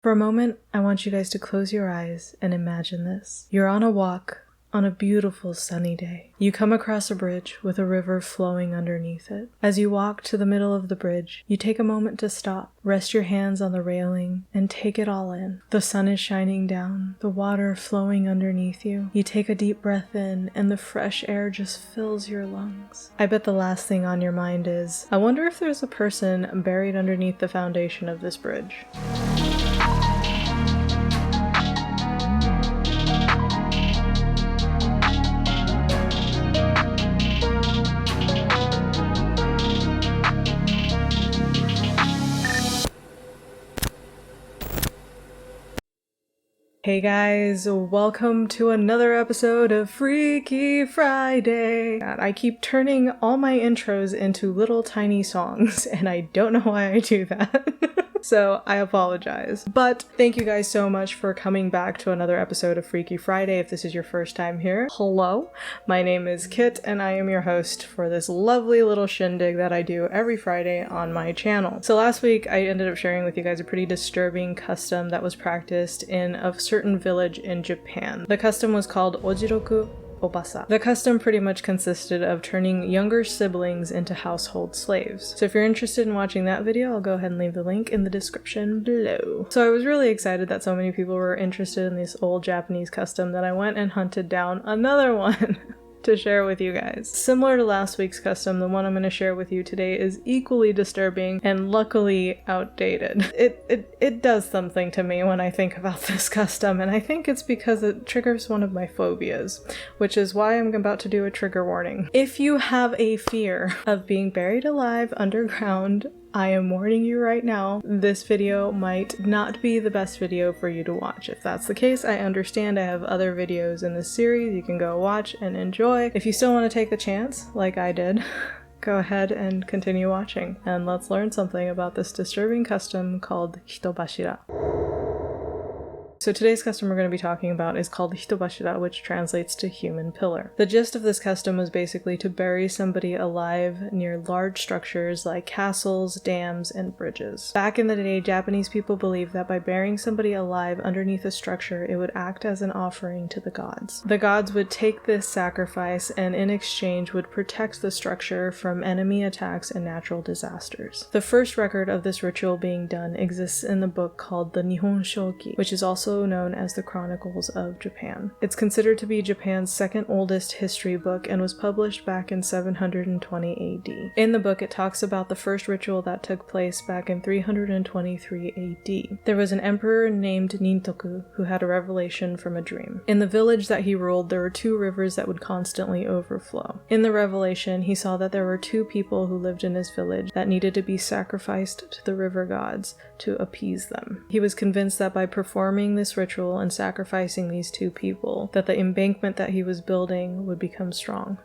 For a moment, I want you guys to close your eyes and imagine this. You're on a walk on a beautiful sunny day. You come across a bridge with a river flowing underneath it. As you walk to the middle of the bridge, you take a moment to stop, rest your hands on the railing, and take it all in. The sun is shining down, the water flowing underneath you. You take a deep breath in, and the fresh air just fills your lungs. I bet the last thing on your mind is, I wonder if there's a person buried underneath the foundation of this bridge. Hey guys, welcome to another episode of Freaky Friday. I keep turning all my intros into little tiny songs, and I don't know why I do that. So I apologize. But thank you guys so much for coming back to another episode of Freaky Friday. If this is your first time here, hello. My name is Kit, and I am your host for this lovely little shindig that I do every Friday on my channel. So last week, I ended up sharing with you guys a pretty disturbing custom that was practiced in a certain village in Japan. The custom was called Ojiroku Obasa. The custom pretty much consisted of turning younger siblings into household slaves. So if you're interested in watching that video, I'll go ahead and leave the link in the description below. So I was really excited that so many people were interested in this old Japanese custom that I went and hunted down another one to share with you guys. Similar to last week's custom, the one I'm going to share with you today is equally disturbing and luckily outdated. It does something to me when I think about this custom, and I think it's because it triggers one of my phobias, which is why I'm about to do a trigger warning. If you have a fear of being buried alive underground, I am warning you right now, this video might not be the best video for you to watch. If that's the case, I understand. I have other videos in this series you can go watch and enjoy. If you still want to take the chance, like I did, go ahead and continue watching. And let's learn something about this disturbing custom called Hitobashira. So today's custom we're going to be talking about is called Hitobashira, which translates to human pillar. The gist of this custom was basically to bury somebody alive near large structures like castles, dams, and bridges. Back in the day, Japanese people believed that by burying somebody alive underneath a structure, it would act as an offering to the gods. The gods would take this sacrifice and in exchange would protect the structure from enemy attacks and natural disasters. The first record of this ritual being done exists in the book called the Nihon Shoki, which is also known as the Chronicles of Japan. It's considered to be Japan's second oldest history book and was published back in 720 AD. In the book, it talks about the first ritual that took place back in 323 AD. There was an emperor named Nintoku who had a revelation from a dream. In the village that he ruled, there were two rivers that would constantly overflow. In the revelation, he saw that there were two people who lived in his village that needed to be sacrificed to the river gods to appease them. He was convinced that by performing this ritual and sacrificing these two people, that the embankment that he was building would become strong.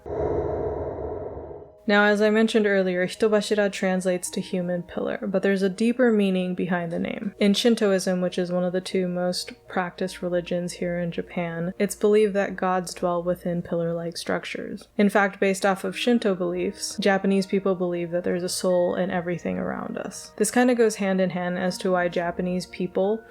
Now, as I mentioned earlier, Hitobashira translates to human pillar, but there's a deeper meaning behind the name. In Shintoism, which is one of the two most practiced religions here in Japan, it's believed that gods dwell within pillar-like structures. In fact, based off of Shinto beliefs, Japanese people believe that there's a soul in everything around us. This kind of goes hand in hand as to why Japanese people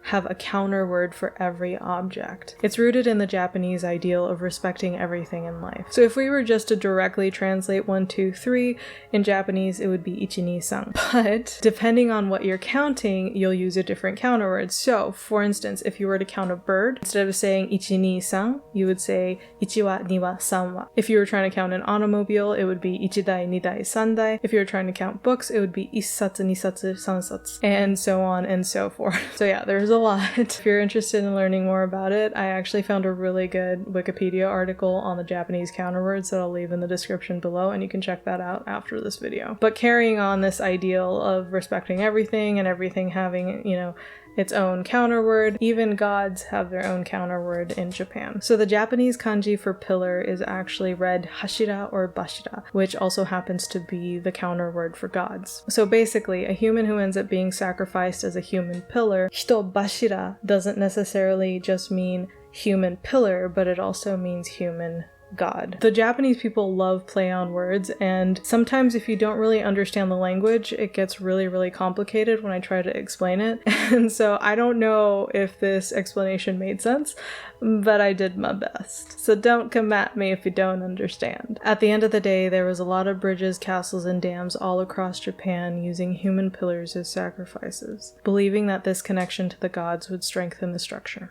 have a counter word for every object. It's rooted in the Japanese ideal of respecting everything in life. So if we were just to directly translate 1, 2, 3, in Japanese it would be ichi ni san. But depending on what you're counting, you'll use a different counter word. So for instance, if you were to count a bird, instead of saying ichi ni san, you would say ichi wa, ni wa, san wa. If you were trying to count an automobile, it would be ichidai, nidai, sandai. If you were trying to count books, it would be issatsu, nisatsu, sansatsu, and so on and so forth. So yeah, there's a lot. If you're interested in learning more about it, I actually found a really good Wikipedia article on the Japanese counterwords that I'll leave in the description below, and you can check that out after this video. But carrying on this ideal of respecting everything and everything having, its own counterword, even gods have their own counterword in Japan. So the Japanese kanji for pillar is actually read hashira or bashira, which also happens to be the counterword for gods. So basically, a human who ends up being sacrificed as a human pillar, hitobashira, doesn't necessarily just mean human pillar, but it also means human God. The Japanese people love play on words, and sometimes if you don't really understand the language, it gets really, really complicated when I try to explain it. And so I don't know if this explanation made sense, but I did my best. So don't come at me if you don't understand. At the end of the day, there was a lot of bridges, castles, and dams all across Japan using human pillars as sacrifices, believing that this connection to the gods would strengthen the structure.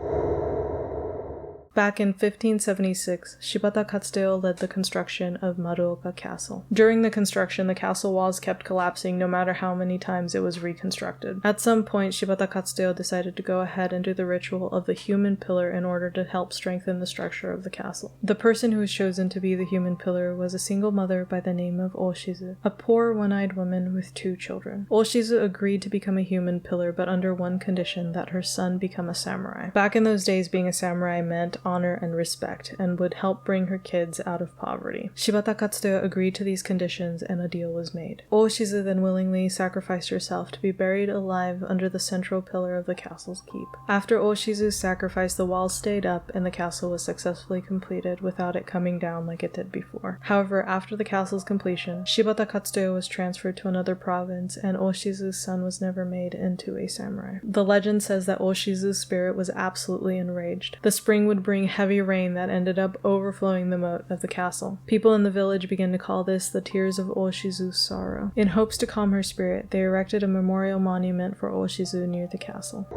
Back in 1576, Shibata Katsuo led the construction of Maruoka Castle. During the construction, the castle walls kept collapsing no matter how many times it was reconstructed. At some point, Shibata Katsuo decided to go ahead and do the ritual of the human pillar in order to help strengthen the structure of the castle. The person who was chosen to be the human pillar was a single mother by the name of Oshizu, a poor one-eyed woman with 2 children. Oshizu agreed to become a human pillar, but under one condition, that her son become a samurai. Back in those days, being a samurai meant honor and respect, and would help bring her kids out of poverty. Shibata Katsuo agreed to these conditions, and a deal was made. Oshizu then willingly sacrificed herself to be buried alive under the central pillar of the castle's keep. After Oshizu's sacrifice, the walls stayed up, and the castle was successfully completed without it coming down like it did before. However, after the castle's completion, Shibata Katsuo was transferred to another province, and Oshizu's son was never made into a samurai. The legend says that Oshizu's spirit was absolutely enraged. The spring would bring heavy rain that ended up overflowing the moat of the castle. People in the village began to call this the Tears of Oshizu's Sorrow. In hopes to calm her spirit, they erected a memorial monument for Oshizu near the castle.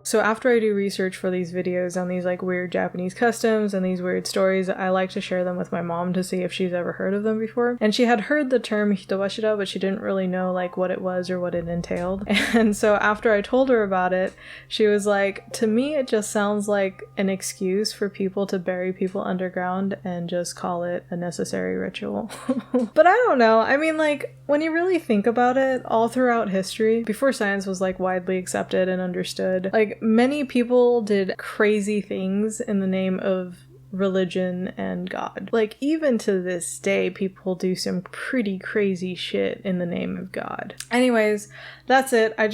So after I do research for these videos on these like weird Japanese customs and these weird stories, I like to share them with my mom to see if she's ever heard of them before. And she had heard the term Hitobashira, but she didn't really know like what it was or what it entailed. And so after I told her about it, she was like, to me it just sounds like an excuse for people to bury people underground and just call it a necessary ritual. But I don't know. I mean, like, when you really think about it, all throughout history, before science was like widely accepted and understood, like many people did crazy things in the name of religion and God. Like, even to this day, people do some pretty crazy shit in the name of God. Anyways, that's it. I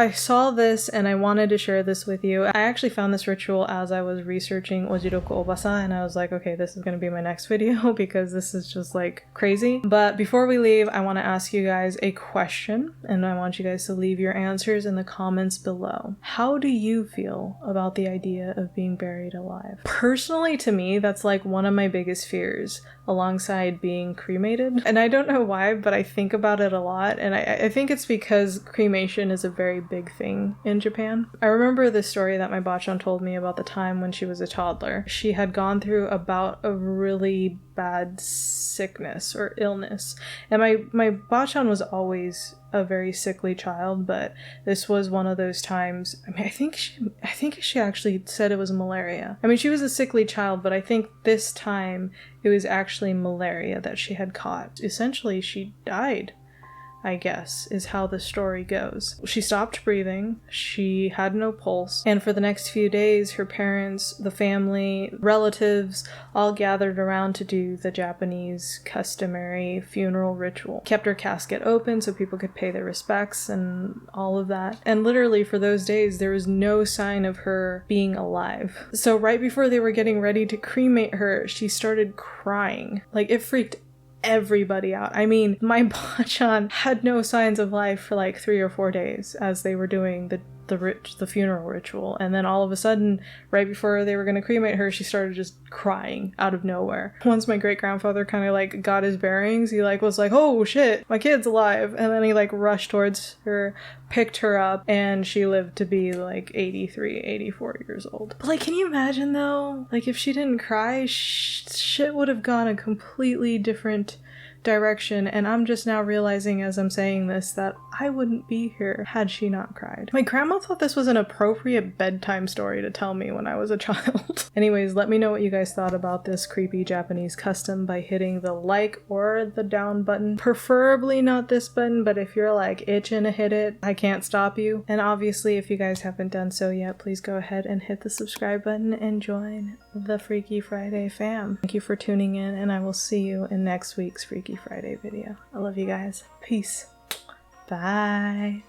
saw this and I wanted to share this with you. I actually found this ritual as I was researching Ojiroku Obasa, and I was like, okay, this is going to be my next video because this is just like crazy. But before we leave, I want to ask you guys a question, and I want you guys to leave your answers in the comments below. How do you feel about the idea of being buried alive? Personally, to me, that's like one of my biggest fears, alongside being cremated. And I don't know why, but I think about it a lot, and I think it's because cremation is a very big thing in Japan. I remember this story that my bachan told me about the time when she was a toddler. She had gone through a bout of really bad sickness or illness, and my bachan was always a very sickly child, but this was one of those times. I mean, I think she actually said it was malaria. I mean, she was a sickly child, but I think this time it was actually malaria that she had caught. Essentially, she died, I guess, is how the story goes. She stopped breathing, she had no pulse, and for the next few days, her parents, the family, relatives, all gathered around to do the Japanese customary funeral ritual. Kept her casket open so people could pay their respects and all of that. And literally for those days, there was no sign of her being alive. So right before they were getting ready to cremate her, she started crying. Like, it freaked everybody out. I mean, my bachan had no signs of life for like 3 or 4 days as they were doing the funeral ritual, and then all of a sudden, right before they were going to cremate her, she started just crying out of nowhere. Once my great-grandfather kind of like got his bearings, he like was like, oh shit, my kid's alive, and then he like rushed towards her, picked her up, and she lived to be like 83, 84 years old. But like, can you imagine though, like if she didn't cry, shit would have gone a completely different direction, and I'm just now realizing as I'm saying this that I wouldn't be here had she not cried. My grandma thought this was an appropriate bedtime story to tell me when I was a child. Anyways, let me know what you guys thought about this creepy Japanese custom by hitting the like or the down button. Preferably not this button, but if you're like itching to hit it, I can't stop you. And obviously, if you guys haven't done so yet, please go ahead and hit the subscribe button and join the Freaky Friday fam. Thank you for tuning in, and I will see you in next week's Freaky Friday video. I love you guys. Peace. Bye.